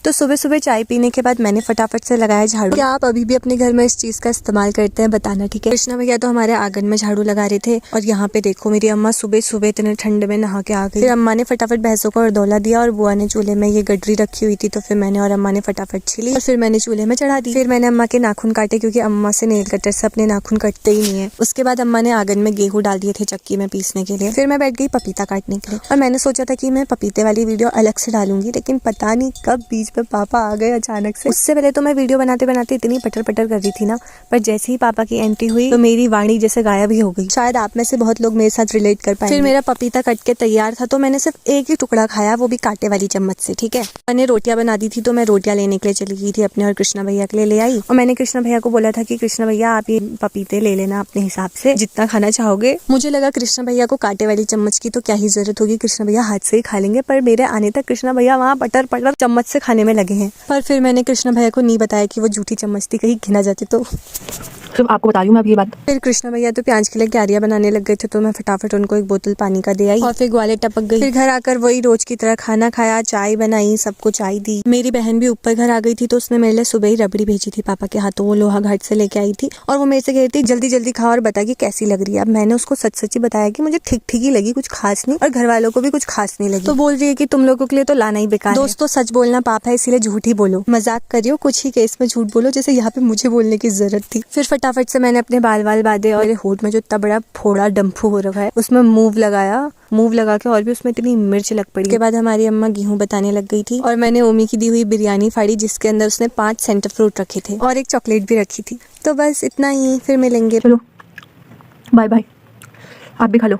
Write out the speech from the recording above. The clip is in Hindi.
तो सुबह सुबह चाय पीने के बाद मैंने फटाफट से लगाया झाड़ू। क्या आप अभी भी अपने घर में इस चीज का इस्तेमाल करते हैं बताना, ठीक है। कृष्णा भैया तो हमारे आंगन में झाड़ू लगा रहे थे और यहाँ पे देखो मेरी अम्मा सुबह सुबह इतने ठंड में नहा के आ गई। फिर अम्मा ने फटाफट भैंसों को अर्दौला दिया और बुआ ने चूल्हे में ये गडरी रखी हुई थी, तो फिर मैंने और अम्मा ने फटाफट छिली और फिर मैंने चूल्हे में चढ़ा दी। फिर मैंने अम्मा के नाखून काटे क्योंकि अम्मा से नेल कटर से अपने नाखून कटते ही नहीं है। उसके बाद अम्मा ने आंगन में गेहूं डाल दिए थे चक्की में पीसने के लिए। फिर मैं बैठ गई पपीता काटने के लिए और मैंने सोचा था कि मैं पपीते वाली वीडियो अलग से डालूंगी, लेकिन पता नहीं कब बीच में पापा आ गए अचानक से। उससे पहले तो मैं वीडियो बनाते बनाते इतनी पटर पटर कर रही थी ना, पर जैसे ही पापा की एंट्री हुई तो मेरी वाणी जैसे गायब ही हो गई। शायद आप में से बहुत लोग मेरे साथ रिलेट कर पाएंगे। फिर मेरा पपीता कट के तैयार था तो मैंने सिर्फ एक ही टुकड़ा खाया, वो भी कांटे वाली चम्मच से, ठीक है। मैंने रोटियां बना दी थी तो मैं रोटियां लेने के लिए चली गई थी अपने और कृष्णा भैया के लिए ले आई। और मैंने कृष्णा भैया को बोला था कि कृष्णा भैया आप ये पपीते ले लेना अपने हिसाब से, जितना खाना चाहोगे। मुझे लगा कृष्णा भैया को कांटे वाली चम्मच की तो क्या ही जरूरत होगी, कृष्णा भैया हाथ से ही खा लेंगे, पर मेरे आने तक कृष्णा भैया वहाँ पटर पटर चम्मच से खाने में लगे हैं। पर फिर मैंने कृष्णा भैया को नहीं बताया कि वो झूठी चम्मच थी, कहीं घिना जाती तो आपको बता रही हूँ मैं अब ये बात। फिर कृष्णा भैया तो प्याज के लिए क्यारियां बनाने लग गए थे, तो मैं फटाफट उनको एक बोतल पानी का दे आई और फिर ग्वाले टपक गई। फिर घर आकर वही रोज की तरह खाना खाया, चाय बनाई, सबको चाय दी। मेरी बहन भी ऊपर घर आ गई थी तो उसने मेरे लिए सुबह ही रबड़ी भेजी थी पापा के हाथों, वो लोहा घाट से लेके आई थी और वो मेरे से कह रही थी जल्दी जल्दी खा और बता कि कैसी लग रही है। अब मैंने उसको सच सच ही बताया कि मुझे ठीक ठीक ही लगी, कुछ खास नहीं, और घर वालों को भी कुछ खास नहीं लगी। तो बोल रही है कि तुम लोगों के लिए तो लाना ही बेकार है। दोस्तों सच बोलना पाप है, इसीलिए झूठ ही बोलो, मजाक करियो, कुछ ही केस में झूठ बोलो, जैसे यहाँ पे मुझे बोलने की जरूरत थी। फिर फटाफट से मैंने अपने बाल बांधे और मेरे होठ में जो इतना बड़ा फोड़ा डम्फू हो रखा है उसमें मूव लगा के और भी उसमें इतनी मिर्च लग पड़ी। के बाद हमारी अम्मा गेहूं बताने लग गई थी और मैंने ओमी की दी हुई बिरयानी फाड़ी, जिसके अंदर उसने 5 सेंटर फ्रूट रखे थे और एक चॉकलेट भी रखी थी। तो बस इतना ही, फिर मिलेंगे। चलो बाय बाय, आप भी खा लो।